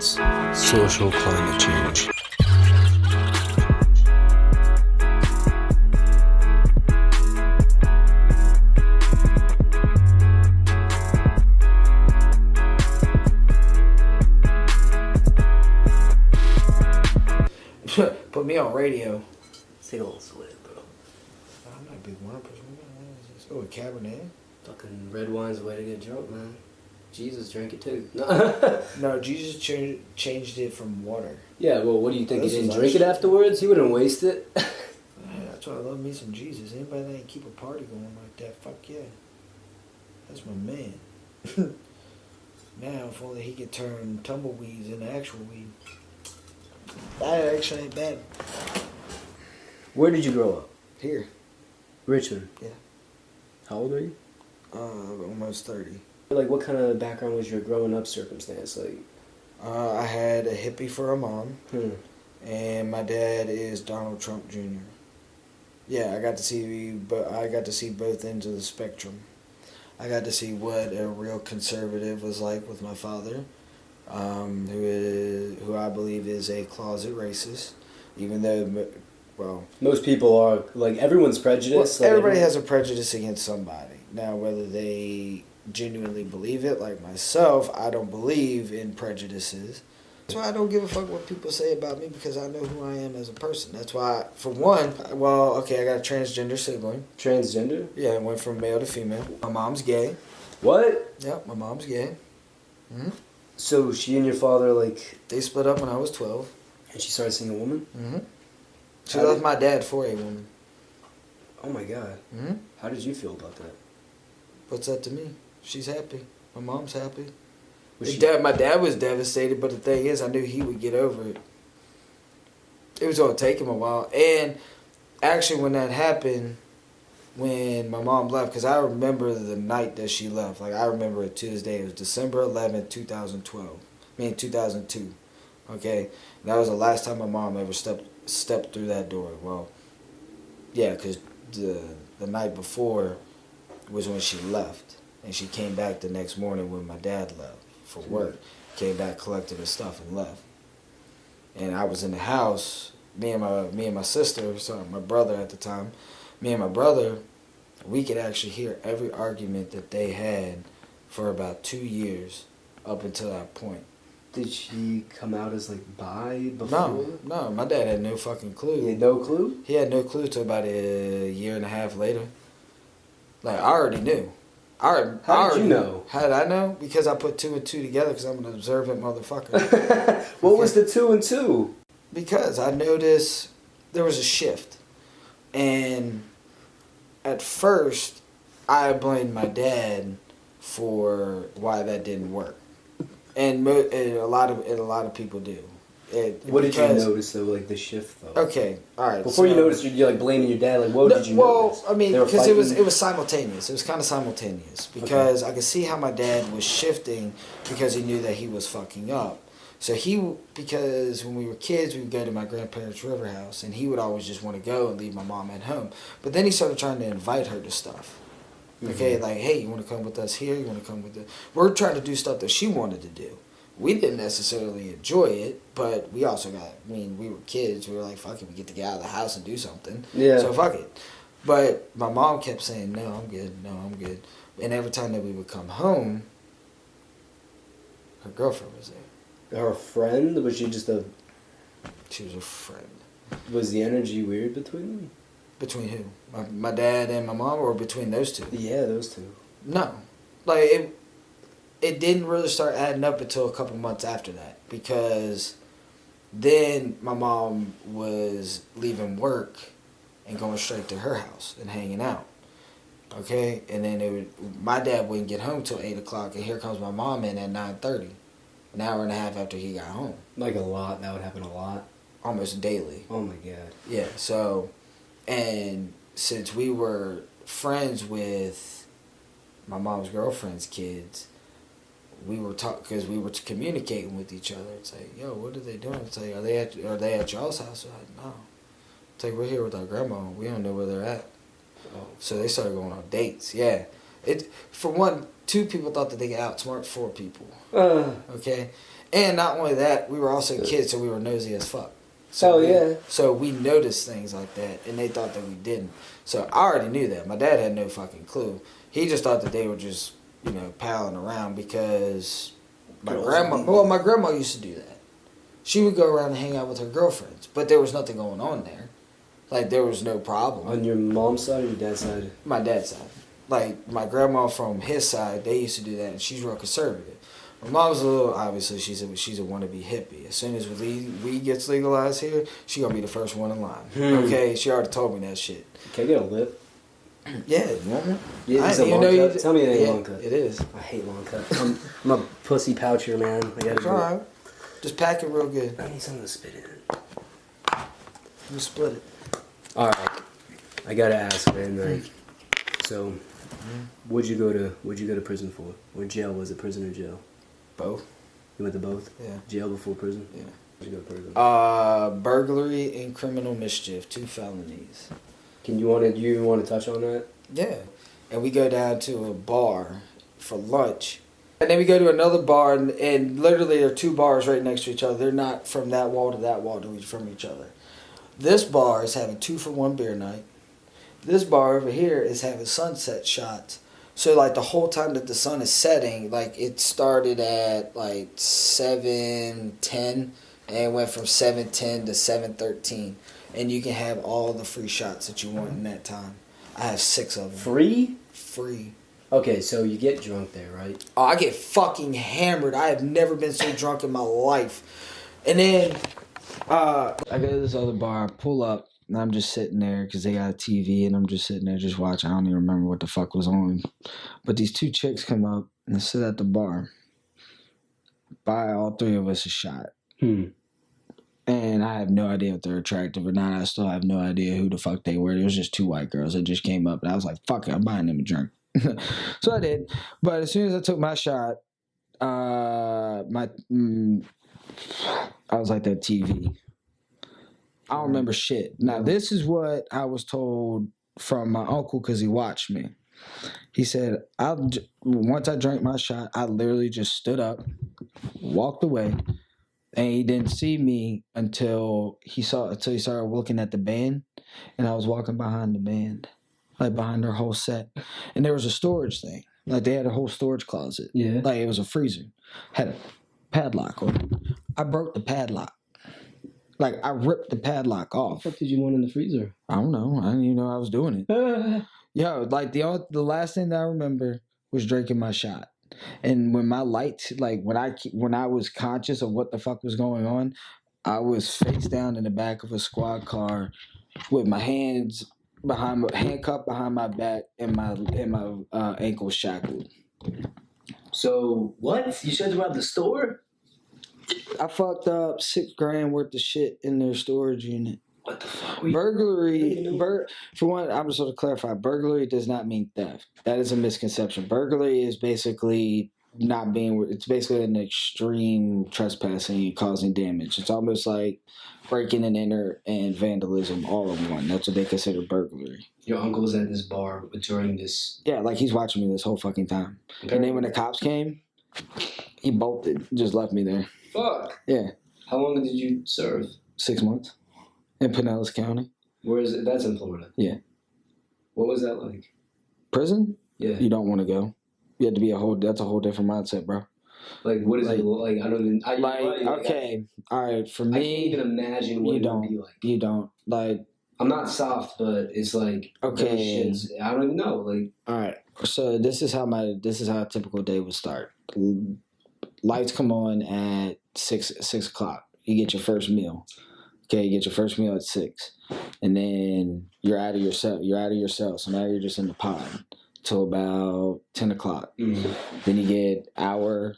science, social climate change. Put me on radio. Take a little swig, bro. I'm not a big wine person. Oh, a Cabernet? Fucking red wine's the way to get drunk, man. Jesus drank it too. No, Jesus changed it from water. Yeah, well, what do you think? Oh, He this didn't is drink it actually- afterwards? He wouldn't waste it. Yeah, that's why I love me some Jesus. Anybody that ain't keep a party going like that, fuck yeah. That's my man. Now, if only he could turn tumbleweeds into actual weed. That actually ain't bad. Where did you grow up? Here. Richmond? Yeah. How old are you? Almost 30. Like, what kind of background was your growing up circumstance? Like, I had a hippie for a mom, and my dad is Donald Trump Jr. Yeah, I got to see both ends of the spectrum. I got to see what a real conservative was like with my father, who I believe is a closet racist, even though, well, most people are, like, everyone's prejudiced. well, like, everybody has a prejudice against somebody. Now, whether they genuinely believe it, like myself, I don't believe in prejudices. That's why I don't give a fuck what people say about me, because I know who I am as a person. That's why, for one, well, okay, I got a transgender sibling. Transgender? Yeah, it went from male to female. My mom's gay. What? Yep, my mom's gay. Mm-hmm. So she and your father, like... They split up when I was 12. And she started seeing a woman? Mm-hmm. She left my dad for a woman. Oh my god. Mm-hmm. How did you feel about that? What's that to me? She's happy. My mom's happy. Was My dad was devastated, but the thing is, I knew he would get over it. It was going to take him a while. And actually, when that happened, when my mom left, because I remember the night that she left. Like, I remember it to this day. It was December 11th, 2012. 2002. Okay? That was the last time my mom ever stepped through that door. Well, yeah, because the night before was when she left. And she came back the next morning when my dad left for work. Came back, collected her stuff, and left. And I was in the house. Me and my sister, sorry, my brother at the time. Me and my brother, we could actually hear every argument that they had for about 2 years up until that point. Did she come out as, like, bi before? No. My dad had no fucking clue. He had no clue? He had no clue till about a year and a half later. Like, I already knew. How did you know? How did I know? Because I put 2 and 2 together because I'm an observant motherfucker. What was the 2 and 2? Because I noticed there was a shift. And at first, I blamed my dad for why that didn't work. And a lot of people do. What did you notice, though, like, the shift, though? Okay, all right. Before you noticed, you're, like, blaming your dad. Like, what did you notice? Well, I mean, because it was simultaneous. It was kind of simultaneous. Because I could see how my dad was shifting because he knew that he was fucking up. So because when we were kids, we would go to my grandparents' river house, and he would always just want to go and leave my mom at home. But then he started trying to invite her to stuff. Okay, like, hey, you want to come with us here? You want to come with us? We're trying to do stuff that she wanted to do. We didn't necessarily enjoy it, but we also we were kids. We were like, fuck it, we get to get out of the house and do something. Yeah. So fuck it. But my mom kept saying, no, I'm good. No, I'm good. And every time that we would come home, her girlfriend was there. Her friend? Was she just a... She was a friend. Was the energy weird between them? Between who? My dad and my mom, or between those two? Yeah, those two. No. Like, it didn't really start adding up until a couple months after that, because then my mom was leaving work and going straight to her house and hanging out. Okay? And then my dad wouldn't get home till 8 o'clock, and here comes my mom in at 9:30, an hour and a half after he got home. Like, a lot? That would happen a lot? Almost daily. Oh my god. Yeah, so, and since we were friends with my mom's girlfriend's kids, we were because we were communicating with each other. It's like, yo, what are they doing? It's like, are they at y'all's house? I'm like, no. It's like, we're here with our grandma. We don't know where they're at. Oh. So they started going on dates. Yeah, for one, 2 people thought that they could outsmart 4 people. Okay, And not only that, we were also kids, so we were nosy as fuck. So we noticed things like that, and they thought that we didn't. So I already knew that. My dad had no fucking clue. He just thought that they were just, palling around because my grandma used to do that. She would go around and hang out with her girlfriends, but there was nothing going on there. Like, there was no problem. On your mom's side or your dad's side? My dad's side. Like, my grandma from his side, they used to do that, and she's real conservative. My mom's obviously, she's a wannabe hippie. As soon as weed gets legalized here, she gonna be the first one in line. Okay? She already told me that shit. Can I get a lip? Yeah, you want one? Yeah, it's a long cut. Tell me it ain't long cut. It is. I hate long cut. I'm a pussy poucher, man. It's alright. Just pack it real good. I need something to spit in. You split it. Alright. I gotta ask, man, like, so what'd you go to prison for? Or jail? Was it prison or jail? Both. You went to both? Yeah. Jail before prison? Yeah. Where'd you go to prison? Burglary and criminal mischief, 2 felonies. You want to touch on that? Yeah. And we go down to a bar for lunch. And then we go to another bar, and literally there are 2 bars right next to each other. They're not from that wall to that wall from each other. This bar is having 2-for-1 beer night. This bar over here is having sunset shots. So, like, the whole time that the sun is setting, like, it started at, like, 7:10, and it went from 7:10 to 7:13. And you can have all the free shots that you want in that time. I have 6 of them. Free? Free. Okay, so you get drunk there, right? Oh, I get fucking hammered. I have never been so drunk in my life. And then, I go to this other bar, I pull up, and I'm just sitting there because they got a TV, and I'm just sitting there just watching. I don't even remember what the fuck was on. But these 2 chicks come up and sit at the bar. Buy all 3 of us a shot. And I have no idea if they're attractive or not. I still have no idea who the fuck they were. There was just 2 white girls that just came up, and I was like, fuck it, I'm buying them a drink. So I did. But as soon as I took my shot, I was like that TV. I don't remember shit. Now, this is what I was told from my uncle because he watched me. He said, once I drank my shot, I literally just stood up, walked away, and he didn't see me until he started looking at the band, and I was walking behind the band, like behind their whole set. And there was a storage thing. Like, they had a whole storage closet. Yeah. Like, it was a freezer. Had a padlock on it. I broke the padlock. Like, I ripped the padlock off. What did you want in the freezer? I don't know. I didn't even know I was doing it. Yo, like, the last thing that I remember was drinking my shot. And when my lights, like, when I was conscious of what the fuck was going on, I was face down in the back of a squad car with my hands handcuffed behind my back and my ankles shackled. So, what? You said about the store? I fucked up $6,000 worth of shit in their storage unit. What the fuck? Burglary, for one, I'm just going to clarify, burglary does not mean theft. That is a misconception. Burglary is basically it's basically an extreme trespassing and causing damage. It's almost like breaking and enter and vandalism all in one. That's what they consider burglary. Your uncle was at this bar during this... Yeah, like he's watching me this whole fucking time. Okay. And then when the cops came, he bolted, just left me there. Fuck. Yeah. How long did you serve? 6 months. In Pinellas County. Where is it? That's in Florida. Yeah. What was that like? Prison? Yeah. You don't want to go. You have to be that's a whole different mindset, bro. Like, what is it like? I don't even... okay. All right, for me... I can't even imagine what it would be like. You don't. Like... I'm not soft, but it's like... Okay. I don't even know. Like... All right. So this is how a typical day would start. Lights come on at 6 o'clock. You get your first meal. Okay, you get your first meal at 6. And then you're out of your cell. So now you're just in the pod till about 10 o'clock. Mm-hmm. Then you get about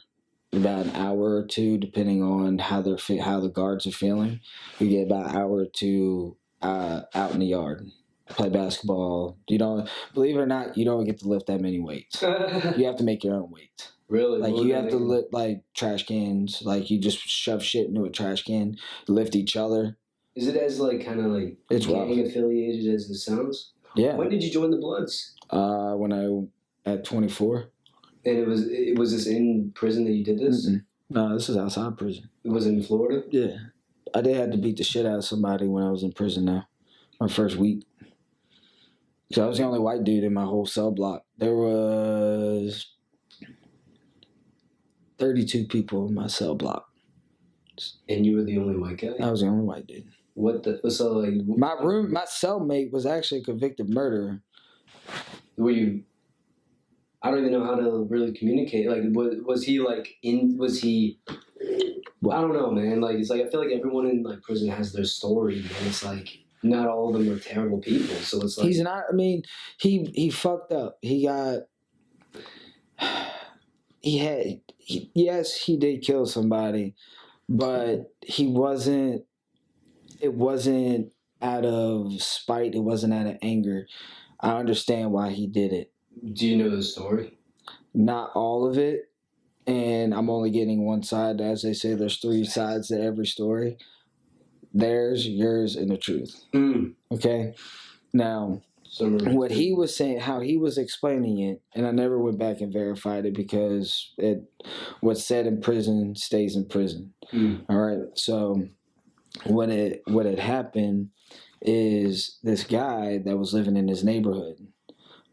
an hour or 2, depending on how the guards are feeling. You get about an hour or 2 out in the yard. Play basketball. You don't, believe it or not, you don't get to lift that many weights. You have to make your own weights. Really? Like, you have to lift, like, trash cans. Like, you just shove shit into a trash can, lift each other. Is it as, like, kind of, like, it's gang affiliated as it sounds? Yeah. When did you join the Bloods? When at 24. And it was this in prison that you did this? Mm-mm. No, this is outside prison. It was in Florida? Yeah. I did have to beat the shit out of somebody when I was in prison now. My first week. So I was the only white dude in my whole cell block. There was 32 people in my cell block. And you were the only white guy? I was the only white dude. So like... My cellmate was actually a convicted murderer. Were you... I don't even know how to really communicate. Like, was he like was he... I don't know, man. Like, it's like, I feel like everyone in like prison has their story, and it's like, not all of them are terrible people. So it's like... He's not, I mean, he fucked up. Yes, he did kill somebody, but it wasn't out of spite. It wasn't out of anger. I understand why he did it. Do you know the story? Not all of it, and I'm only getting one side. As they say, there's 3 sides to every story. Theirs, yours, and the truth. Okay? Now, what he was saying, how he was explaining it, and I never went back and verified it because what's said in prison stays in prison. All right? So what had happened is this guy that was living in his neighborhood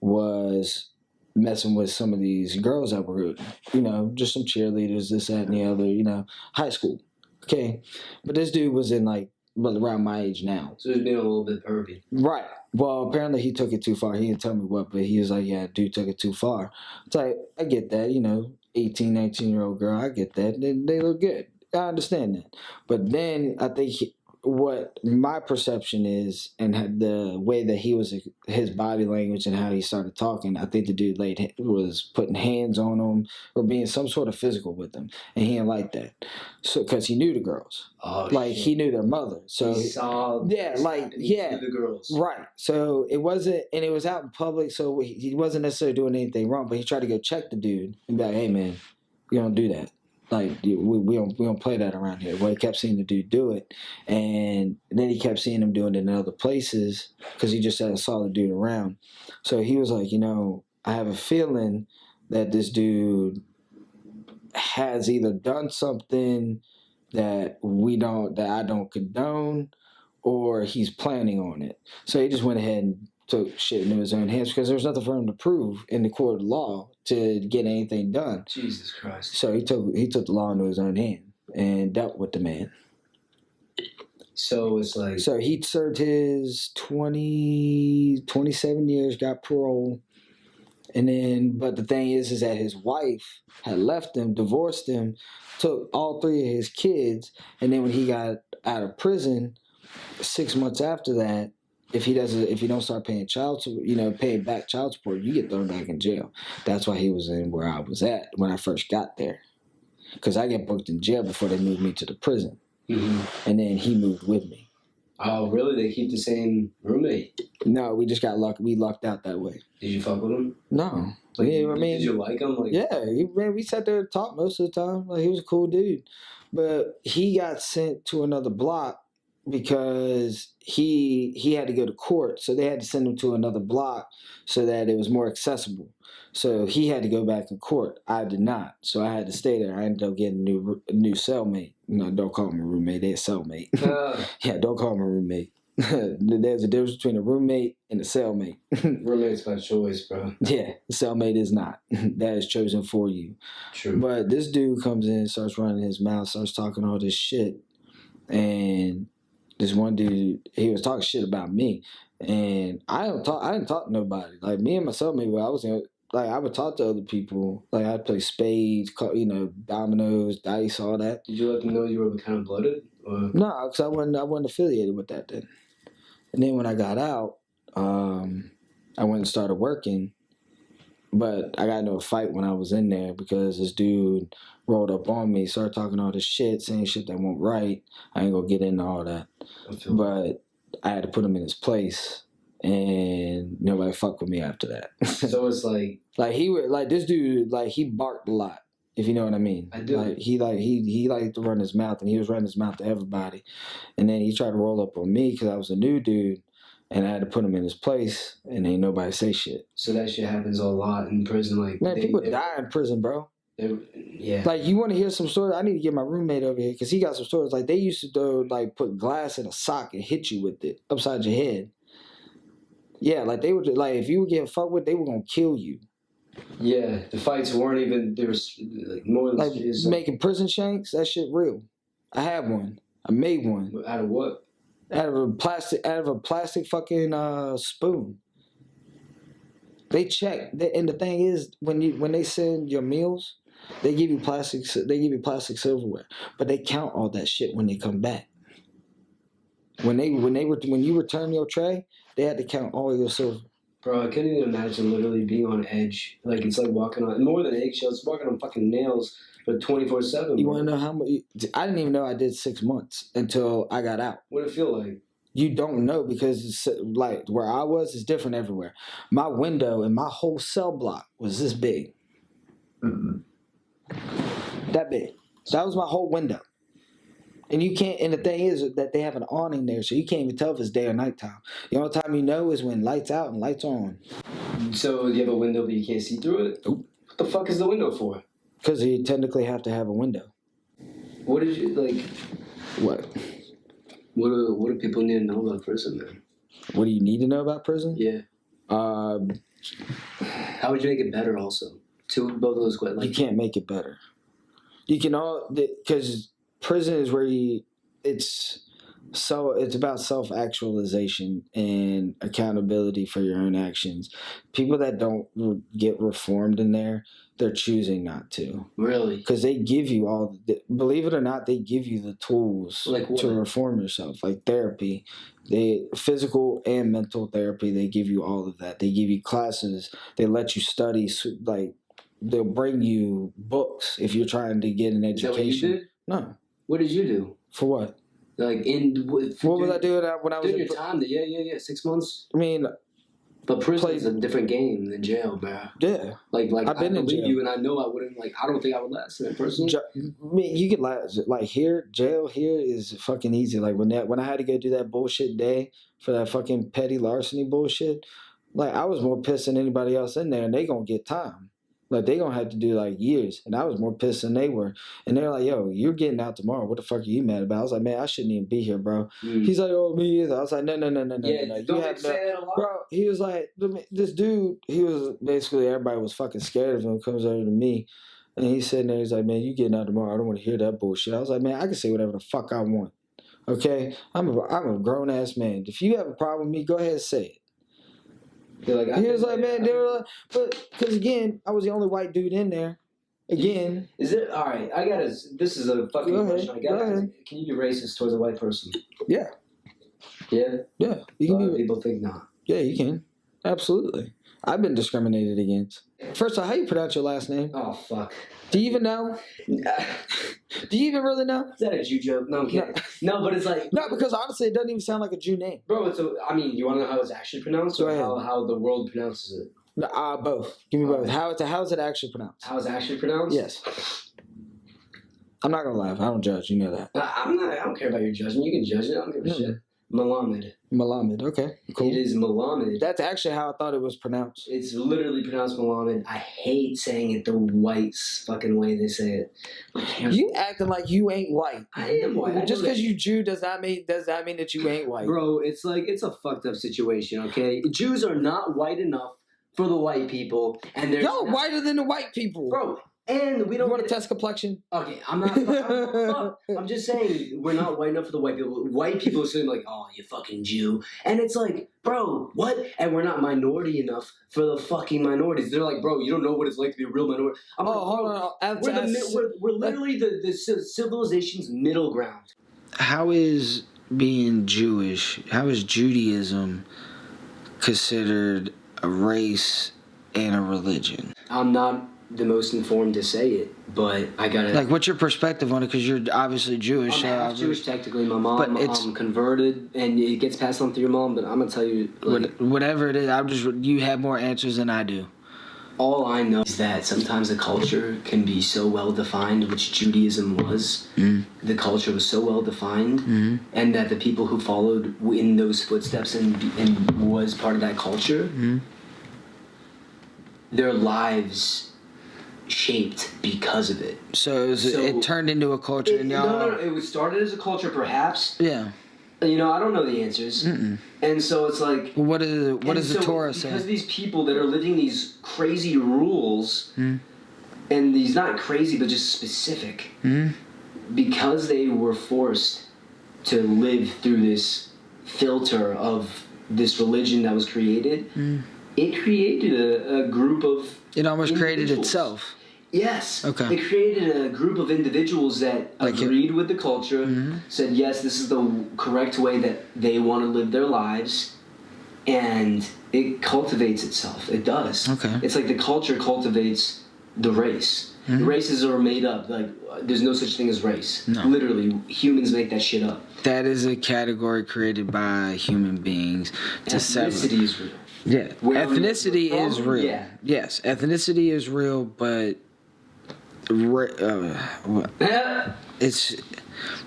was messing with some of these girls that were, just some cheerleaders, this, that, and the other, high school. Okay. But this dude was in around my age now. So he's being a little bit pervy. Right. Well, apparently he took it too far. He didn't tell me what, but he was like, yeah, dude took it too far. It's like, I get that, 18, 19-year-old girl, I get that. They look good. I understand that. But then I think what my perception is, and the way that he was, his body language and how he started talking, I think the dude was putting hands on him or being some sort of physical with him, and he didn't like that. So because he knew the girls, he knew their mother, so he saw the girls, right. So it wasn't, and it was out in public, so he wasn't necessarily doing anything wrong, but he tried to go check the dude and be like, "Hey man, you don't do that." Like, we don't play that around here. Well, he kept seeing the dude do it, and then he kept seeing him doing it in other places because he just saw the dude around. So he was like, I have a feeling that this dude has either done something that I don't condone, or he's planning on it. So he just went ahead and took shit into his own hands because there was nothing for him to prove in the court of law to get anything done. Jesus Christ. So he took the law into his own hand and dealt with the man. So it's like... So he served his 27 years, got parole. And then, but the thing is that his wife had left him, divorced him, took all 3 of his kids. And then when he got out of prison, 6 months after that, if you don't start paying paying back child support, you get thrown back in jail. That's why he was in where I was at when I first got there, because I get booked in jail before they moved me to the prison, and then he moved with me. Oh, really? They keep the same roommate? No, we just got lucky. We lucked out that way. Did you fuck with him? No. Did you like him? Yeah, we sat there and talked most of the time. He was a cool dude, but he got sent to another block because he had to go to court, so they had to send him to another block so that it was more accessible. So he had to go back in court. I did not, so I had to stay there. I ended up getting a new cellmate. No, don't call him a roommate. They're a cellmate. Yeah, don't call him a roommate. There's a difference between a roommate and a cellmate. Roommate's by choice, bro. Yeah, the cellmate is not. That is chosen for you. True. But this dude comes in, starts running his mouth, starts talking all this shit, and this one dude, he was talking shit about me, and I didn't talk to nobody. Like, me and my cellmate, I would talk to other people. Like, I'd play spades, dominoes, dice, all that. Did you let them know you were kind of blooded? Or? No, because I wasn't affiliated with that then. And then when I got out, I went and started working. But I got into a fight when I was in there because this dude rolled up on me, started talking all this shit, saying shit that went right. I ain't gonna get into all that. But I had to put him in his place, and nobody fucked with me after that. So it's like this dude, he barked a lot, if you know what I mean. I do. He liked to run his mouth, and he was running his mouth to everybody. And then he tried to roll up on me because I was a new dude. And I had to put him in his place, and ain't nobody say shit. So that shit happens a lot in prison. Man, people die in prison, bro. Yeah. Like, you want to hear some stories? I need to get my roommate over here because he got some stories. Like, they used to like put glass in a sock and hit you with it upside your head. Yeah, like they would like if you were getting fucked with, they were gonna kill you. Yeah, the fights weren't even. There was like more like making prison shanks. That shit real. I had one. I made one. Out of what? Out of a plastic fucking spoon. They check, and the thing is, when they send your meals, they give you plastic silverware, but they count all that shit when they come back. When you return your tray, they had to count all your silver. Bro, I couldn't even imagine literally being on edge. Like, it's like walking on more than eggshells, walking on fucking nails for 24/7. You want to know how much? I didn't even know I did 6 months until I got out. What did it feel like? You don't know because it's, like where I was is different everywhere. My window in my whole cell block was this big. Mm-hmm. That big. That was my whole window. And you can't. And the thing is that they have an awning there, so you can't even tell if it's day or nighttime. The only time you know is when lights out and lights on. So you have a window, but you can't see through it. Nope. What the fuck is the window for? Because you technically have to have a window. What did you like? What? What do people need to know about prison, man? What do you need to know about prison? Yeah. How would you make it better? Also, both of those questions. You can't make it better. You can because prison is where it's about self-actualization and accountability for your own actions. People that don't get reformed in there, they're choosing not to. Really? Because they give you believe it or not, they give you the tools to reform yourself, like therapy. Physical and mental therapy, they give you all of that. They give you classes. They let you study, like they'll bring you books if you're trying to get an education. Is that what you did? No. What did you do? For what? Like what was I doing when I was in your time? Yeah. 6 months. I mean, but prison is a different game than jail, bro. Yeah. Like I've been in jail. You, and I know I wouldn't. Like, I don't think I would last in that person. I mean, you could last. Like jail here is fucking easy. Like when I had to go do that bullshit day for that fucking petty larceny bullshit, like I was more pissed than anybody else in there, and they gonna get time. Like, they gonna have to do, like, years. And I was more pissed than they were. And they're like, yo, you're getting out tomorrow. What the fuck are you mad about? I was like, man, I shouldn't even be here, bro. He's like, oh, me either. I was like, no. Yeah, don't you say that a lot? Bro, he was like, this dude, he was basically, everybody was fucking scared of him, comes over to me. And he's sitting there, he's like, man, you getting out tomorrow. I don't want to hear that bullshit. I was like, man, I can say whatever the fuck I want. Okay? I'm a grown-ass man. If you have a problem with me, go ahead and say it. He was like, man, they were like, but because again, I was the only white dude in there. Again, is it all right? This is a fucking question. Go ahead. Can you be racist towards a white person? Yeah. Yeah. Yeah. You can people think not. Yeah, you can. Absolutely. I've been discriminated against. First of all, how you pronounce your last name? Oh fuck. Do you even know? Do you even really know? Is that a Jew joke? No, I'm kidding. No, but it's like... No, because honestly, it doesn't even sound like a Jew name. Bro, you want to know how it's actually pronounced or how the world pronounces it? Both. Give me both. How is it actually pronounced? How it's actually pronounced? Yes. I'm not going to laugh. I don't judge. You know that. I don't care about your judgment. You can judge it. I don't give a shit. Malamed. Okay, cool. It is Malamed. That's actually how I thought it was pronounced. It's literally pronounced Malamed. I hate saying it the white fucking way they say it. You acting like you ain't white. I am white. Just because you Jew does not mean that you ain't white. Bro, it's a fucked up situation, okay? Jews are not white enough for the white people, and they're whiter than the white people. Bro, and we don't want to test complexion? Okay, I'm not. I'm just saying we're not white enough for the white people. White people are saying like, "Oh, you fucking Jew," and it's like, bro, what? And we're not minority enough for the fucking minorities. They're like, bro, you don't know what it's like to be a real minority. Hold on. We're literally the civilization's middle ground. How is being Jewish? How is Judaism considered a race and a religion? I'm not the most informed to say it, but I gotta... Like, what's your perspective on it? Because you're obviously Jewish. I'm half Jewish, technically. My mom converted, and it gets passed on through your mom, but I'm gonna tell you... Like, whatever it is, you have more answers than I do. All I know is that sometimes a culture can be so well-defined, which Judaism was. The culture was so well-defined, and that the people who followed in those footsteps and was part of that culture, their lives... shaped because of it. So it turned into a culture, and y'all. No. It was started as a culture, perhaps. Yeah. You know, I don't know the answers. And so it's like... Well, what does the Torah say? Because these people that are living these crazy rules, and these not crazy, but just specific, because they were forced to live through this filter of this religion that was created, it created a group of... It almost created itself. Yes. Okay. It created a group of individuals that agreed with the culture, said, yes, this is the correct way that they want to live their lives, and it cultivates itself. It does. Okay. It's like the culture cultivates the race. The races are made up. Like, there's no such thing as race. No. Literally, humans make that shit up. That is a category created by human beings to Ethnicity is real. Yeah. Where Ethnicity we're is from, real. yeah. Yes, ethnicity is real, but it's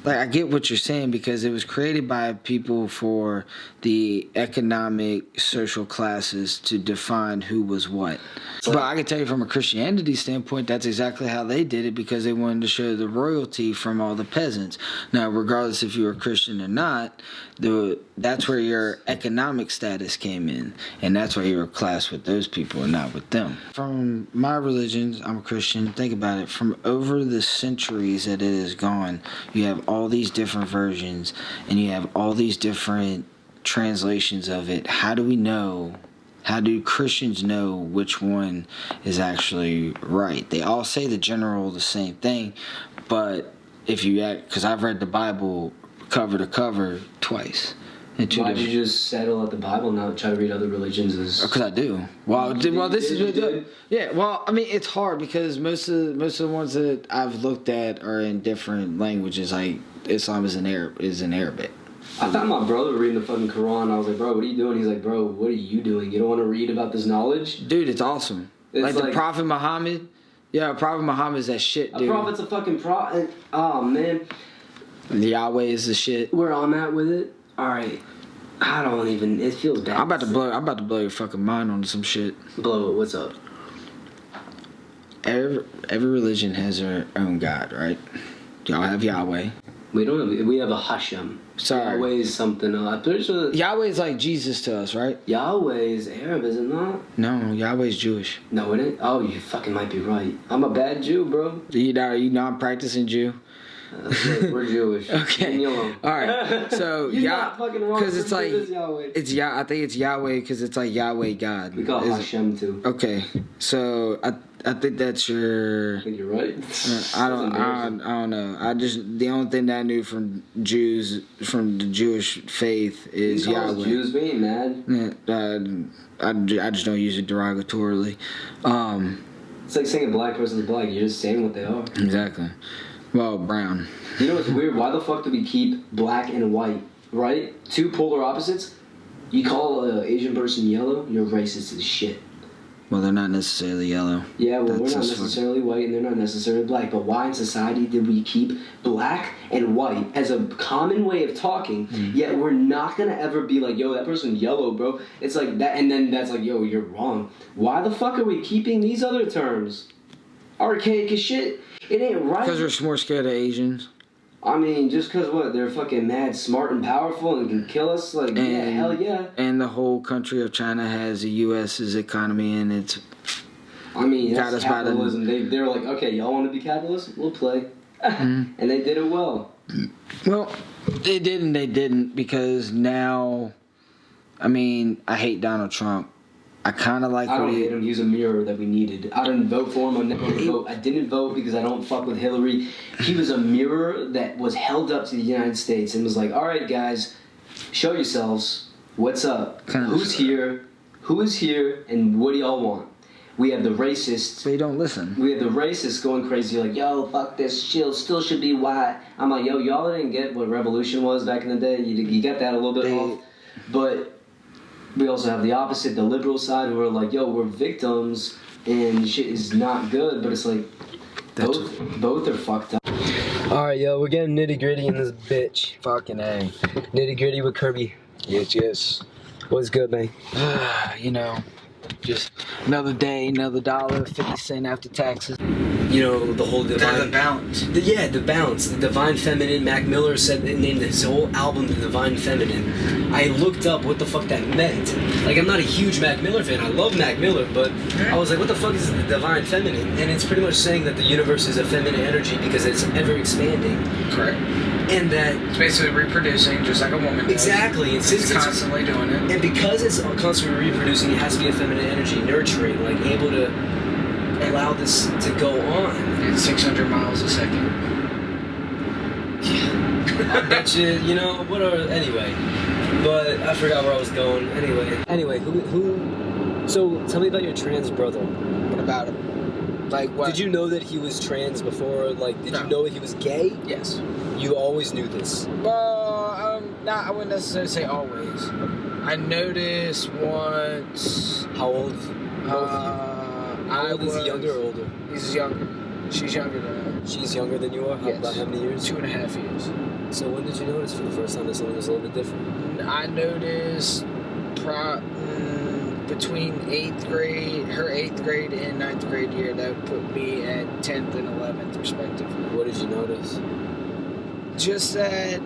like, I get what you're saying, because it was created by people for the economic, social classes to define who was what. But I can tell you from a Christianity standpoint, that's exactly how they did it, because they wanted to show the royalty from all the peasants. Now, regardless if you were Christian or not, that's where your economic status came in, and that's why you were classed with those people and not with them. From my religions, I'm a Christian. Think about it. From over the centuries that it has gone, you have all these different versions, and you have all these different translations of it. How do we know? How do Christians know which one is actually right? They all say the same thing, but if you act, because I've read the Bible cover to cover twice. Why'd you just settle at the Bible and not try to read other religions? Because I do. Well, this is yeah. Well, I mean, it's hard because most of the ones that I've looked at are in different languages. Like Islam is in Arabic. I found my brother reading the fucking Quran. I was like, bro, what are you doing? He's like, bro, what are you doing? You don't want to read about this knowledge? Dude, it's awesome. It's like the Prophet Muhammad. Yeah, Prophet Muhammad is that shit, dude. A prophet's a fucking prophet. Oh, man. Yahweh is the shit. Where I'm at with it? Alright. I don't even... It feels bad. I'm about to blow your fucking mind on some shit. Blow it. What's up? Every religion has their own God, right? Y'all have Yahweh. We don't have... We have a Hashem. Sorry. Yahweh is something else. I'm pretty sure that Yahweh is like Jesus to us, right? Yahweh is Arab, is it not? No, Yahweh is Jewish. No, it ain't. Oh, you fucking might be right. I'm a bad Jew, bro. You non-practicing Jew? We're Jewish. Okay. All right. So you're not fucking wrong. Because it's like Yahweh. I think it's Yahweh because it's like Yahweh God. We call it Hashem too. Okay. So I think that's your. I think you're right. I don't know. The only thing that I knew from the Jewish faith is Yahweh. Jews being mad. I just don't use it derogatorily. It's like saying a black person's black. You're just saying what they are. Exactly. Well, brown. You know what's weird? Why the fuck do we keep black and white, right? Two polar opposites? You call an Asian person yellow, you're racist as shit. Well, they're not necessarily yellow. Yeah, well, we're not necessarily white and they're not necessarily black. But why in society did we keep black and white as a common way of talking, yet we're not going to ever be like, yo, that person's yellow, bro. It's like that, and then that's like, yo, you're wrong. Why the fuck are we keeping these other terms? Archaic as shit. It ain't right. Because we're more scared of Asians. I mean, just because what? They're fucking mad, smart, and powerful and can kill us? Like, yeah, hell yeah. And the whole country of China has the U.S.'s economy, and it's... I mean, that's capitalism. They're like, okay, y'all want to be capitalists? We'll play. And they did it well. Well, they did and they didn't, because now... I mean, I hate Donald Trump. I kind of like I don't hate him. He was a mirror that we needed. I didn't vote for him. I never vote. I didn't vote because I don't fuck with Hillary. He was a mirror that was held up to the United States and was like, all right, guys, show yourselves. What's up? Who's here? Who is here? And what do y'all want? We have the racists. They don't listen. We have the racists going crazy like, yo, fuck this. Still should be white. I'm like, yo, y'all didn't get what revolution was back in the day. You got that a little bit off. But... we also have the opposite, the liberal side, who are like, yo, we're victims, and shit is not good, but it's like, both are fucked up. Alright, yo, we're getting nitty-gritty in this bitch. Fucking A. Nitty-gritty with Kirby. Yes. What's good, man? You know, Just another day, another $1.50 after taxes. You know, the whole divine... The balance. The balance. The Divine Feminine. Mac Miller named his whole album The Divine Feminine. I looked up what the fuck that meant. Like, I'm not a huge Mac Miller fan. I love Mac Miller, but I was like, what the fuck is the Divine Feminine? And it's pretty much saying that the universe is a feminine energy because it's ever expanding. Correct. And that... It's basically reproducing, just like a woman does. Exactly. And since it's constantly doing it. And because it's constantly reproducing, it has to be a feminine energy, nurturing, like able to allow this to go on. At 600 miles a second. I bet you know, anyway. But I forgot where I was going. Anyway, who so tell me about your trans brother. What about him? Like what? Did you know that he was trans before? Like, did you know that he was gay? Yes. You always knew this? Well, I wouldn't necessarily say always. I noticed once. How old? How old is he, younger or older? He's younger. She's younger than him. She's younger than you are? Yes. About how many years? 2.5 years. So when did you notice for the first time that something was a little bit different? I noticed between 8th grade, her 8th grade and 9th grade year, that would put me at 10th and 11th respectively. What did you notice? Just that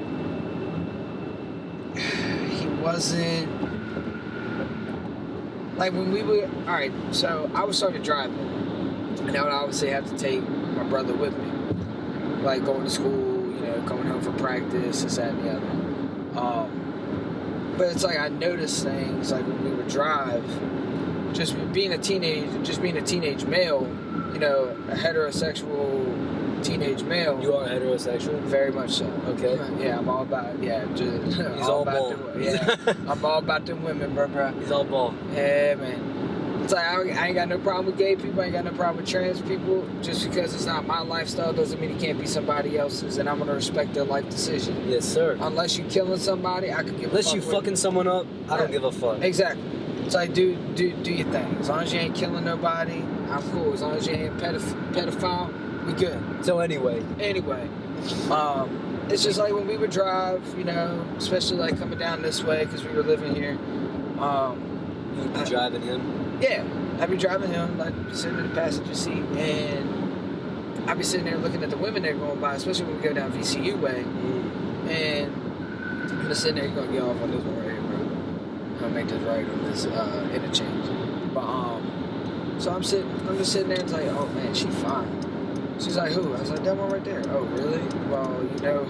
he wasn't, like when we were, alright, so I was started driving, and I would obviously have to take my brother with me, like going to school, you know, coming home from practice, this, that, and the other. But it's like I noticed things, like when we would drive, just being a teenage male, you know, a heterosexual teenage male. You are heterosexual? Very much so. Okay. Yeah, I'm all about, just... He's all ball. I'm all about them women, bro. He's all ball. Yeah, man. It's like, I ain't got no problem with gay people, I ain't got no problem with trans people. Just because it's not my lifestyle doesn't mean it can't be somebody else's, and I'm gonna respect their life decision. Yes, sir. Unless you killing somebody, I could give a fuck. Unless you fucking someone up, I don't give a fuck. Exactly. It's like, do your thing. As long as you ain't killing nobody, I'm cool. As long as you ain't pedophile, we good. So anyway, it's just like when we would drive, you know, especially like coming down this way because we were living here. You'd be driving him? Yeah, I'd be driving him, like sitting in the passenger seat, and I'd be sitting there looking at the women that are going by, especially when we go down VCU way, and I'm just sitting there, you're gonna get off on this one right here, bro. I'm gonna make this right on this interchange. But so I'm just sitting there and it's like, oh man, she fine. She's like, who? I was like, that one right there. Oh, really? Well, you know,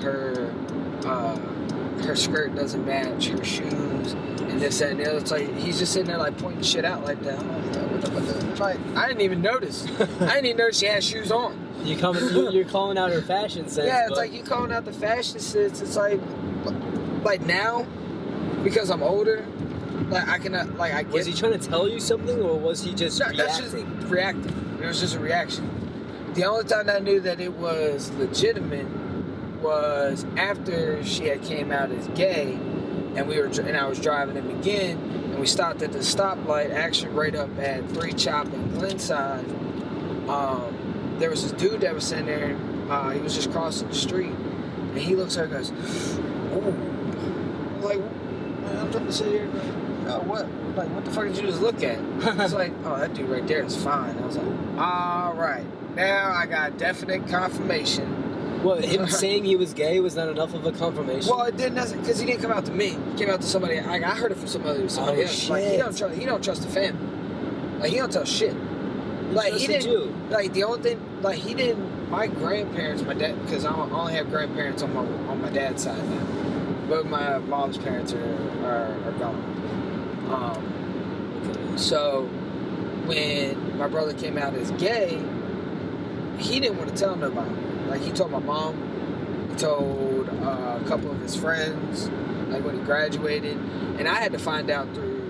her skirt doesn't match her shoes and this, that, and the other. It's like, he's just sitting there, like, pointing shit out like that. I'm like, what the? Like, I didn't even notice. I didn't even notice she had shoes on. You're calling out her fashion sense. Yeah, it's like you calling out the fashion sense. It's like now, because I'm older, like, I cannot, like, I get... Was he trying to tell you something, or was he just reacting? That's just reacting. It was just a reaction. The only time I knew that it was legitimate was after she had came out as gay, and I was driving him again, and we stopped at the stoplight, actually right up at 3 Chop and Glenside. There was this dude that was sitting there, he was just crossing the street, and he looks at her and goes, "Ooh." I'm like, man, I'm trying to sit here, like, oh, what? Like, what the fuck did you just look at? It's like, oh, that dude right there is fine. I was like, all right. Now I got definite confirmation. Well, him saying he was gay was not enough of a confirmation? Well, it didn't, because he didn't come out to me. He came out to somebody. I heard it from somebody else. Shit. Like, he don't trust the family. Like, he don't tell shit. Like, he didn't. You. Like, the only thing, like, he didn't. My grandparents, my dad, because I only have grandparents on my dad's side now. Both my mom's parents are gone. So when my brother came out as gay, he didn't want to tell nobody. Like, he told my mom, he told a couple of his friends, like when he graduated, and I had to find out through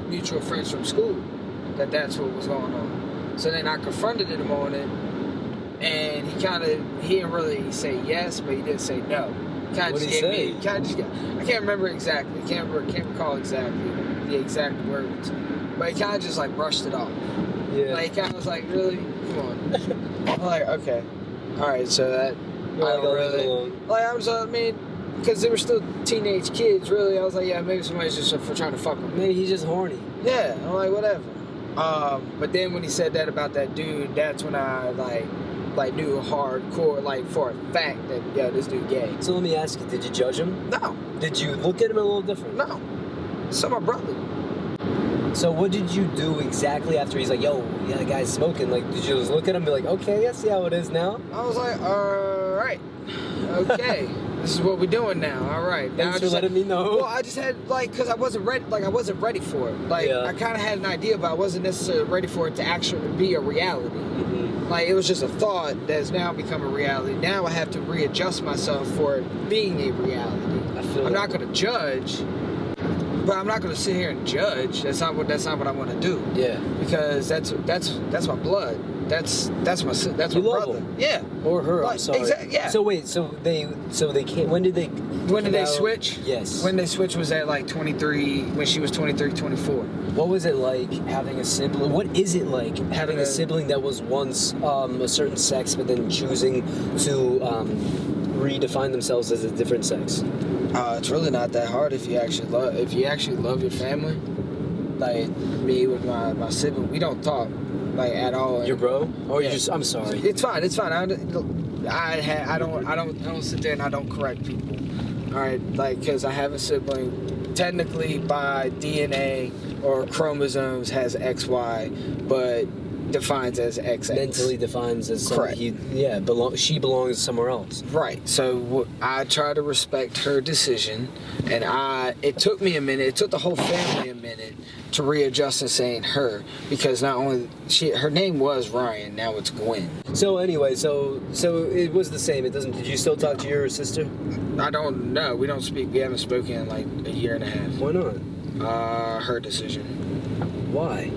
mutual friends from school that that's what was going on. So then I confronted him on it, and he didn't really say yes, but he did say no. What did he say? I can't remember exactly. Can't recall exactly the exact words, but he kind of just like brushed it off. Yeah. Like, he kind of was like, really? Come on. I'm like, okay. Alright, so that... because they were still teenage kids, really. I was like, yeah, maybe somebody's just for trying to fuck with me. Maybe he's just horny. Yeah, I'm like, whatever. But then when he said that about that dude, that's when I like knew hardcore, like for a fact that this dude gay. So let me ask you, did you judge him? No. Did you look at him a little different? No. So my brother. So what did you do exactly after he's like, yo, yeah, the guy's smoking? Like, did you just look at him and be like, okay, I see how it is now? I was like, all right, okay, this is what we're doing now. All right. Thanks for letting me know. Well, I just had because I wasn't ready. Like I wasn't ready for it. Like I kind of had an idea, but I wasn't necessarily ready for it to actually be a reality. Mm-hmm. Like it was just a thought that's now become a reality. Now I have to readjust myself for it being a reality. I'm not going to judge. But I'm not going to sit here and judge. That's not what I want to do. Yeah. Because that's my blood. That's my brother. Him. Yeah. Or her. Like, I'm sorry. Exactly. Yeah. So wait. So they came. When did they? When did they switch? Yes. When they switched was at like 23. When she was 23, 24. What was it like having a sibling? What is it like having a sibling that was once a certain sex, but then choosing to redefine themselves as a different sex? It's really not that hard if you actually love your family. Like me with my sibling, we don't talk like at all. Your bro? Or you just? I'm sorry. It's fine. It's fine. I don't sit there and I don't correct people. All right, like because I have a sibling, technically by DNA or chromosomes has XY, but defines as XX. Mentally defines as correct. She belongs somewhere else. Right. So I try to respect her decision, and it took me a minute. It took the whole family a minute to readjust and saying her, because not only her name was Ryan, now it's Gwen. So anyway, so it was the same. It doesn't. Did you still talk to your sister? I don't know. We don't speak. We haven't spoken in like a year and a half. Why not? Her decision. Why?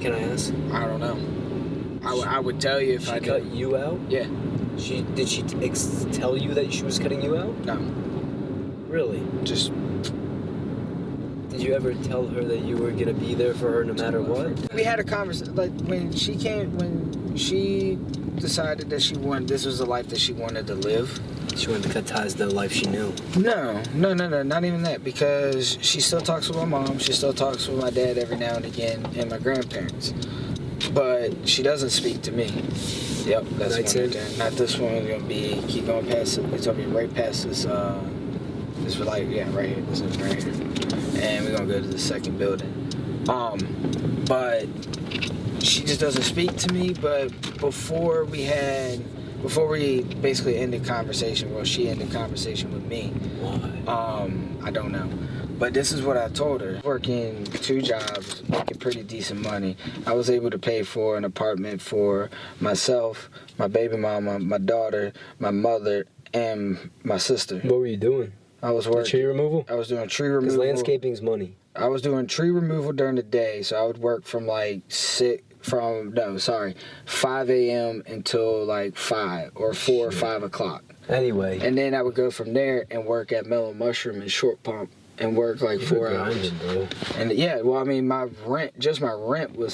Can I ask? I don't know. I would tell you if she I cut did. you out. Yeah. Did she tell you that she was cutting you out? No. Really? Just. Did you ever tell her that you were gonna be there for her no matter what? We had a conversation. Like when she decided that this was the life that she wanted to live. She wanted to cut ties to the life she knew. No, not even that, because she still talks with my mom, she still talks with my dad every now and again, and my grandparents. But she doesn't speak to me. Yep, that's one. Not this one. It's gonna be keep going past it. It's gonna be right past this. This right here. This is right here, and we're gonna go to the second building. But she just doesn't speak to me. But before we basically ended conversation, well, she ended conversation with me. Why? I don't know. But this is what I told her. Working 2 jobs, making pretty decent money. I was able to pay for an apartment for myself, my baby mama, my daughter, my mother, and my sister. What were you doing? I was working. Tree removal? I was doing tree removal. Because landscaping's money. I was doing tree removal during the day, so I would work from 5 a.m. until like 5 or 4 or 5 o'clock. Anyway. And then I would go from there and work at Mellow Mushroom and Short Pump and work like 4 hours. Bro. And yeah, well, I mean, my rent was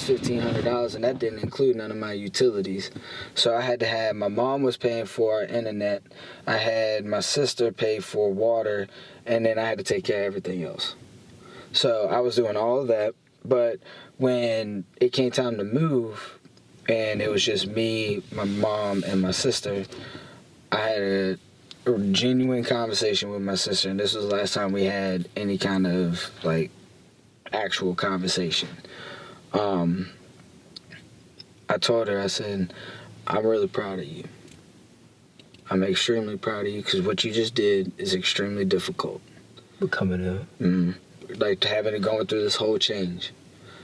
$1,500, and that didn't include none of my utilities. So I had to have, my mom was paying for our internet, I had my sister pay for water, and then I had to take care of everything else. So I was doing all of that, but when it came time to move, and it was just me, my mom, and my sister, I had a genuine conversation with my sister, and this was the last time we had any kind of like actual conversation. I told her, I said, I'm really proud of you. I'm extremely proud of you, because what you just did is extremely difficult. We're coming out. Like going through this whole change.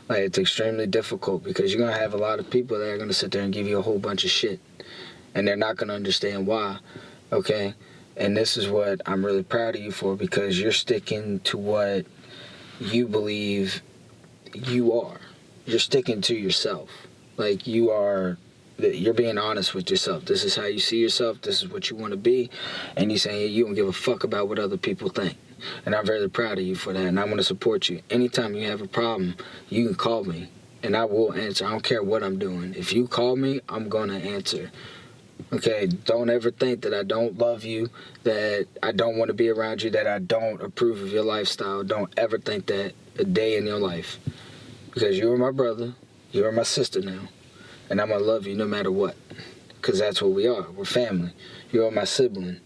Like, it's extremely difficult, because you're going to have a lot of people that are going to sit there and give you a whole bunch of shit, and they're not going to understand why, okay? And this is what I'm really proud of you for, because you're sticking to what you believe you are. You're sticking to yourself. Like, you're being honest with yourself. This is how you see yourself. This is what you want to be. And you're saying you don't give a fuck about what other people think. And I'm very proud of you for that, and I want to support you. Anytime you have a problem, you can call me, and I will answer. I don't care what I'm doing. If you call me, I'm going to answer. Okay, don't ever think that I don't love you, that I don't want to be around you, that I don't approve of your lifestyle. Don't ever think that a day in your life. Because you are my brother, You are my sister now. And I'm going to love you no matter what. Because that's what we are. We're family. You are my sibling.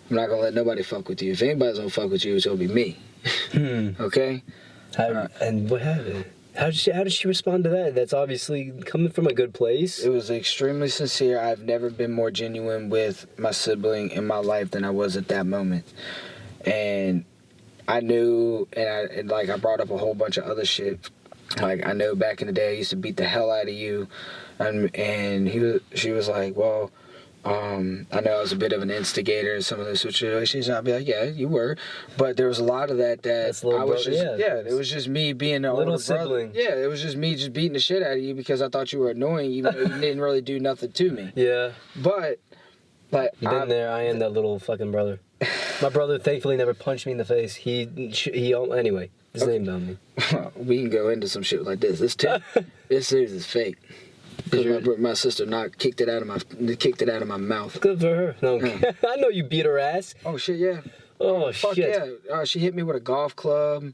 I'm not going to let nobody fuck with you. If anybody's going to fuck with you, it's going to be me. Okay? And what happened? How did she respond to that? That's obviously coming from a good place. It was extremely sincere. I've never been more genuine with my sibling in my life than I was at that moment. And I knew, and I brought up a whole bunch of other shit. Like, I know back in the day I used to beat the hell out of you. And she was like, well, I know I was a bit of an instigator in some of those situations. And I'd be like, yeah, you were. But there was a lot of that I was just, it was just me being a little sibling. Brother. Yeah, it was just me just beating the shit out of you because I thought you were annoying, even though you didn't really do nothing to me. Yeah. But, like, you've been there. I am that little fucking brother. My brother thankfully never punched me in the face. He anyway, his name on me. We can go into some shit like this. This series is fake. Because my sister kicked it out of my mouth. Good for her. No, I know you beat her ass. Oh shit, yeah. Oh fuck shit. Yeah. She hit me with a golf club.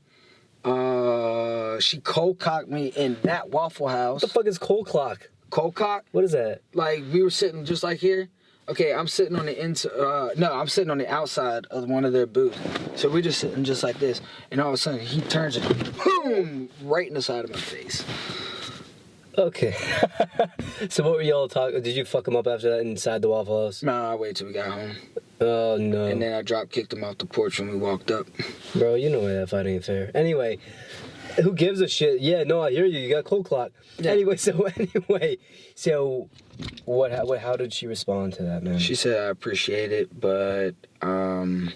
She cold cocked me in that Waffle House. What the fuck is cold cock? Cold cock? What is that? Like, we were sitting just like here. Okay, I'm sitting on the inside. I'm sitting on the outside of one of their booths. So we're just sitting just like this, and all of a sudden he turns and boom, right in the side of my face. Okay. So what were y'all talking? Did you fuck him up after that inside the Waffle House? No, I waited till we got home. Oh no. And then I kicked him off the porch when we walked up. Bro, you know that fight ain't fair. Anyway, who gives a shit? Yeah, no, I hear you. You got cold clock. Yeah. Anyway, so what? How did she respond to that, man? She said, I appreciate it, but I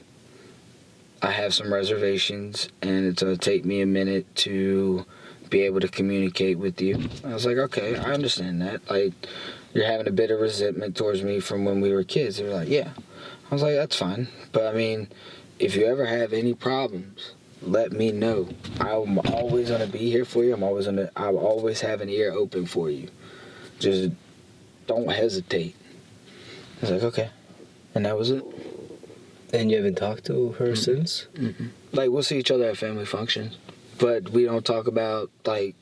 have some reservations, and it's gonna take me a minute to be able to communicate with you. I was like, okay, I understand that. Like, you're having a bit of resentment towards me from when we were kids. They were like, yeah. I was like, that's fine. But I mean, if you ever have any problems, let me know. I'm always gonna be here for you. I'll always have an ear open for you. Just don't hesitate. I was like, okay. And that was it. And you haven't talked to her since? Mm-hmm. Like, we'll see each other at family functions. But we don't talk about, like,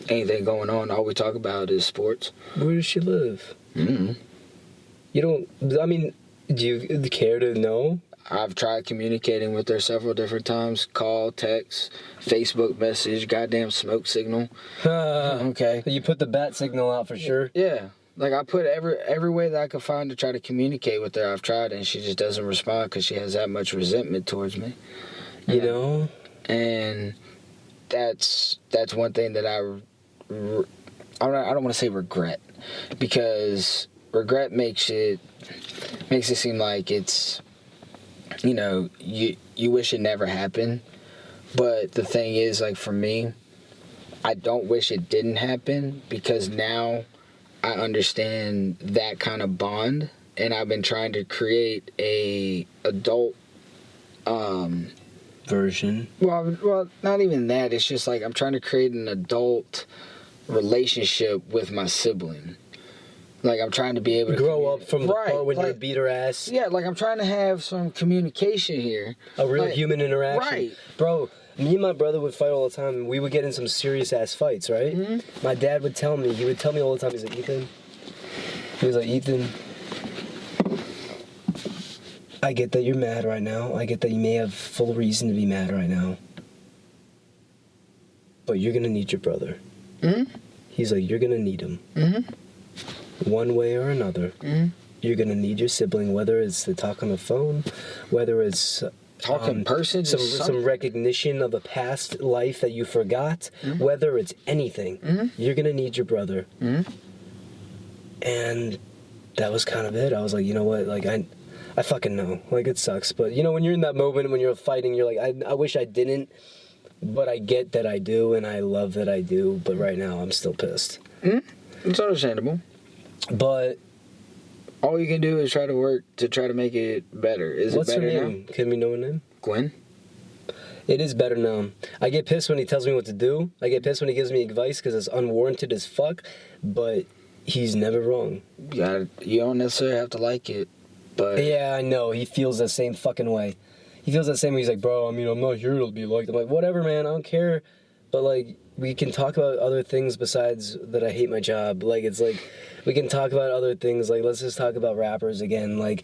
anything going on. All we talk about is sports. Where does she live? Mm-hmm. You don't, I mean, do you care to know? I've tried communicating with her several different times. Call, text, Facebook message, goddamn smoke signal. Okay. You put the bat signal out for sure? Yeah. Like, I put every way that I could find to try to communicate with her. I've tried, and she just doesn't respond because she has that much resentment towards me. You know? And that's one thing that I don't want to say regret, because regret makes it seem like it's, you know, you wish it never happened. But the thing is, like, for me, I don't wish it didn't happen, because now I understand that kind of bond, and I've been trying to create a adult version. Well, not even that. It's just like I'm trying to create an adult relationship with my sibling. Like, I'm trying to be able to grow up from the part when you beat her ass. Yeah, like, I'm trying to have some communication here. A real human interaction. Right. Bro, me and my brother would fight all the time, and we would get in some serious ass fights, right? Mm-hmm. My dad would tell me, all the time, he's like, Ethan, I get that you're mad right now. I get that you may have full reason to be mad right now. But you're going to need your brother. Mm-hmm. He's like, you're going to need him. Mm-hmm. One way or another. Mm-hmm. You're going to need your sibling, whether it's to talk on the phone, whether it's talk in person, some recognition of a past life that you forgot, mm-hmm. whether it's anything. Mm-hmm. You're going to need your brother. Mm-hmm. And that was kind of it. I was like, you know what? Like, I fucking know. Like, it sucks. But, you know, when you're in that moment, when you're fighting, you're like, I wish I didn't. But I get that I do, and I love that I do. But right now, I'm still pissed. Mm-hmm. It's understandable. But all you can do is try to work to try to make it better. What's it better her name? now? Can we know her name? Gwen. It is better now. I get pissed when he tells me what to do. I get pissed when he gives me advice because it's unwarranted as fuck. But he's never wrong. You don't necessarily have to like it. But yeah, I know. He feels the same fucking way. He feels that same way. He's like, bro, I mean, I'm not here to be liked. I'm like, whatever, man. I don't care. But, like, we can talk about other things besides that I hate my job. Like, it's like, we can talk about other things. Like, let's just talk about rappers again. Like,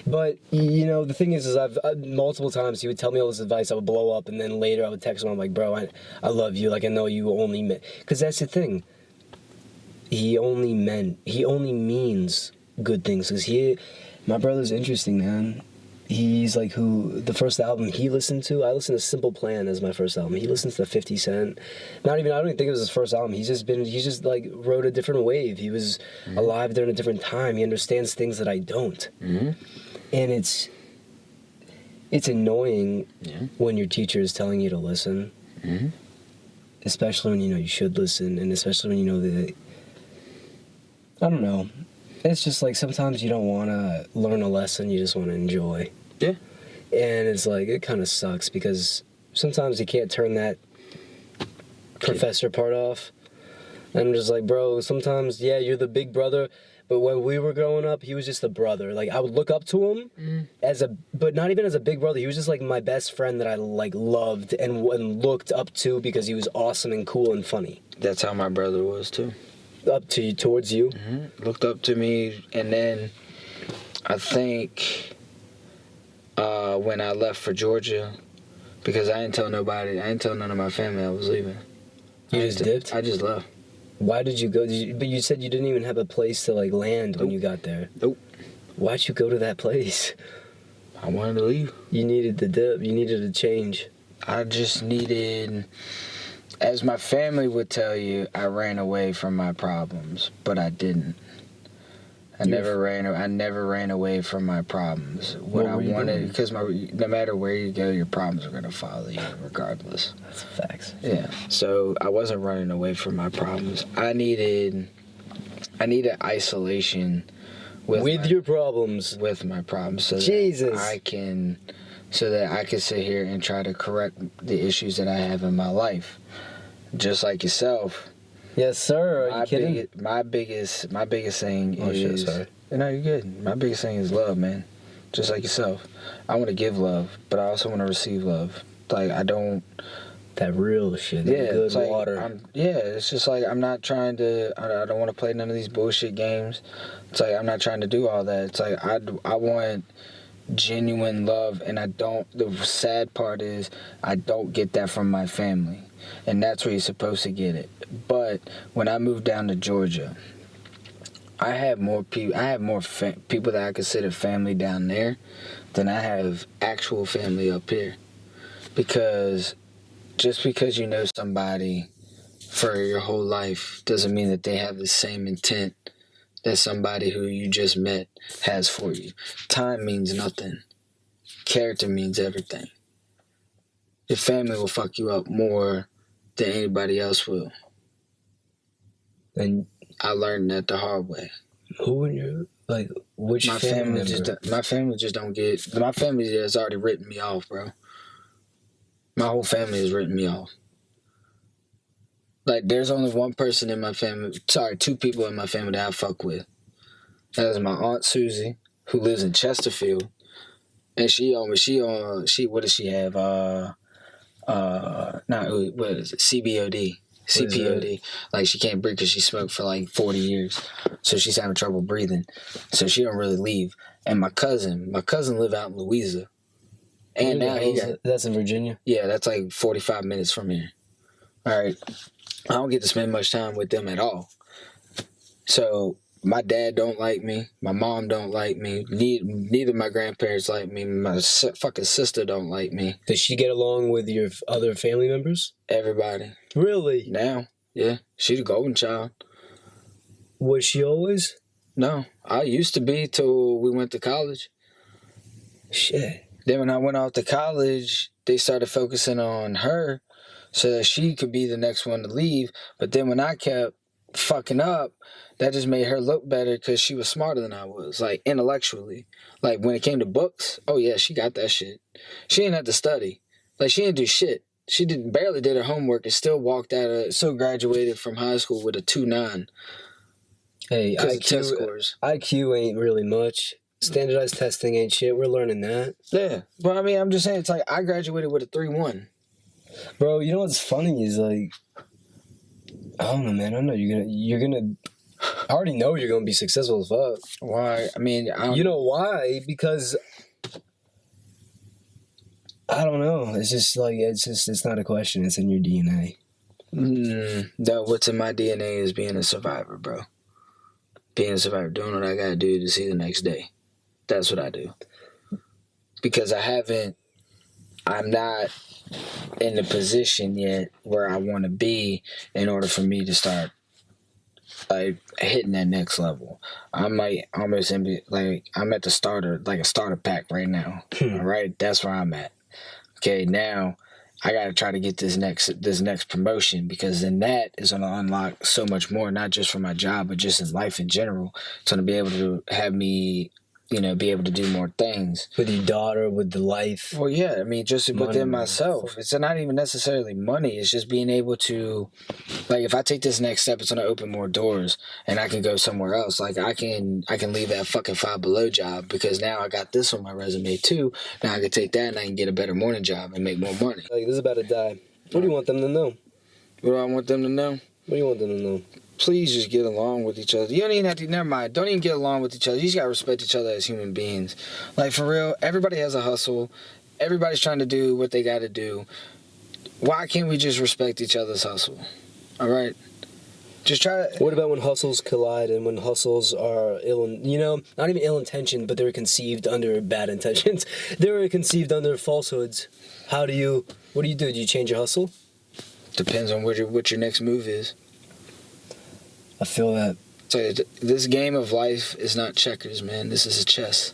but, you know, the thing is I've multiple times he would tell me all this advice, I would blow up, and then later I would text him, I'm like, bro, I love you, like, I know you only meant, because that's the thing, he only means good things, because my brother's interesting, man. He's like the first album he listened to, I listened to Simple Plan as my first album. He listens to 50 Cent. I don't even think it was his first album. He just like rode a different wave. He was alive during a different time. He understands things that I don't. And it's annoying when your teacher is telling you to listen. Especially when you know you should listen, and especially when you know that, I don't know. It's just like sometimes you don't want to learn a lesson, you just want to enjoy. Yeah. And it's like, it kind of sucks because sometimes you can't turn that professor part off. And I'm just like, bro, sometimes, yeah, you're the big brother, but when we were growing up, he was just a brother. Like, I would look up to him but not even as a big brother. He was just like my best friend that I like loved and looked up to because he was awesome and cool and funny. That's how my brother was too. Up to you, towards you? Looked up to me, and then I think when I left for Georgia, because I didn't tell nobody, I didn't tell none of my family I was leaving. You just dipped? I just left. Why did you go? But you said you didn't even have a place to like land when you got there. Nope. Why'd you go to that place? I wanted to leave. You needed the dip. You needed a change. I just needed, as my family would tell you, I ran away from my problems, but I didn't. I never ran away from my problems. What I wanted, because no matter where you go, your problems are gonna follow you regardless. That's facts. Yeah. So I wasn't running away from my problems. I needed isolation with your problems. With my problems, so Jesus. that I can sit here and try to correct the issues that I have in my life, just like yourself. Yes, sir. Are you kidding? My biggest thing is. Shit, sorry. No, you're good. My biggest thing is love, man. Just like yourself. I want to give love, but I also want to receive love. Like, I don't. That real shit. Yeah, good it's like, water. it's just like I'm not trying to. I don't want to play none of these bullshit games. It's like I'm not trying to do all that. It's like I want genuine love, and I don't. The sad part is I don't get that from my family. And that's where you're supposed to get it. But when I moved down to Georgia, I have more people. I have more people that I consider family down there than I have actual family up here. Because just because you know somebody for your whole life doesn't mean that they have the same intent that somebody who you just met has for you. Time means nothing. Character means everything. Your family will fuck you up more than anybody else will. And I learned that the hard way. Who in your, like, which family member? My family just don't get. My family has already written me off, bro. My whole family has written me off. Like, there's only one person in my family. Sorry, two people in my family that I fuck with. That is my Aunt Susie, who lives in Chesterfield, and what does she have? What is it? CPOD. Like, she can't breathe because she smoked for like 40 years, so she's having trouble breathing, so she don't really leave. And my cousin live out in Louisa, and now that's in Virginia. Yeah, that's like 45 minutes from here. All right, I don't get to spend much time with them at all. So my dad don't like me. My mom don't like me. Neither my grandparents like me. My fucking sister don't like me. Does she get along with your other family members? Everybody. Really? Now, yeah. She the golden child. Was she always? No. I used to be till we went to college. Shit. Then when I went off to college, they started focusing on her so that she could be the next one to leave. But then when I kept fucking up, that just made her look better because she was smarter than I was, like, intellectually. Like, when it came to books, oh yeah, she got that shit. She didn't have to study. Like, she didn't do shit. She barely did her homework and still still graduated from high school with a 2.9. Hey, test scores. IQ ain't really much. Standardized testing ain't shit. We're learning that. Yeah. But I mean, I'm just saying, it's like I graduated with a 3.1. Bro, you know what's funny is, like, I don't know, man. I know you're gonna. I already know you're gonna be successful as fuck. Why? I mean, You know why? Because I don't know. It's just like it's not a question. It's in your DNA. That what's in my DNA is being a survivor, bro. Being a survivor, doing what I gotta do to see the next day. That's what I do. Because I'm not in the position yet where I want to be in order for me to start like hitting that next level. I might almost like I'm at the starter, like a starter pack right now. All right, that's where I'm at. Okay, now I got to try to get this next promotion, because then that is going to unlock so much more, not just for my job, but just in life in general. It's going to be able to have me, be able to do more things. With your daughter, with the life. Well, yeah, I mean, just Money, within man. myself. It's not even necessarily money. It's just being able to, like, if I take this next step, it's going to open more doors, and I can go somewhere else. Like, I can leave that fucking Five Below job, because now I got this on my resume too. Now I can take that and I can get a better morning job and make more money. Like, this is about to die. What do you want them to know? What do I want them to know? What do you want them to know? Please just get along with each other. You don't even have to, never mind. Don't even get along with each other. You just got to respect each other as human beings. Like, for real, everybody has a hustle. Everybody's trying to do what they got to do. Why can't we just respect each other's hustle? All right? Just try to... What about when hustles collide and when hustles are not even ill-intentioned, but they're conceived under bad intentions. They're conceived under falsehoods. What do you do? Do you change your hustle? Depends on what your next move is. I feel that. So this game of life is not checkers, man. This is a chess.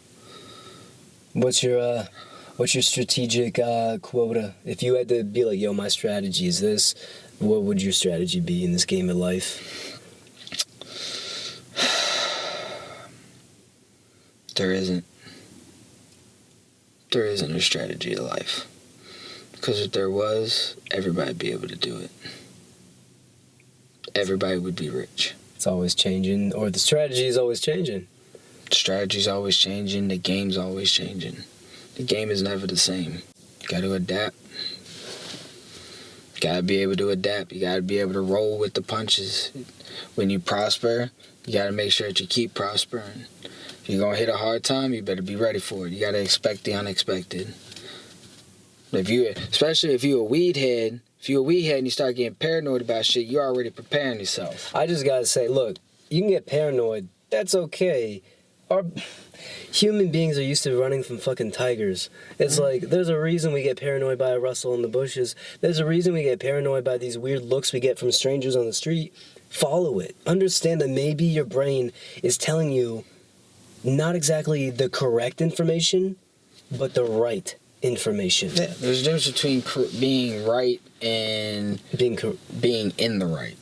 What's your strategic quota? If you had to be like, yo, my strategy is this, what would your strategy be in this game of life? There isn't a strategy of life. Because if there was, everybody would be able to do it. Everybody would be rich. It's always changing, or the strategy is always changing. The strategy's always changing. The game's always changing. The game is never the same. You got to adapt. You got to be able to adapt. You got to be able to roll with the punches. When you prosper, you got to make sure that you keep prospering. If you're going to hit a hard time, you better be ready for it. You got to expect the unexpected. Especially if you're a weed head, and you start getting paranoid about shit, you're already preparing yourself. I just gotta say, look, you can get paranoid. That's okay. Our human beings are used to running from fucking tigers. It's like, there's a reason we get paranoid by a rustle in the bushes. There's a reason we get paranoid by these weird looks we get from strangers on the street. Follow it. Understand that maybe your brain is telling you not exactly the correct information, but the right information. Yeah, there's a difference between being right and being in the right.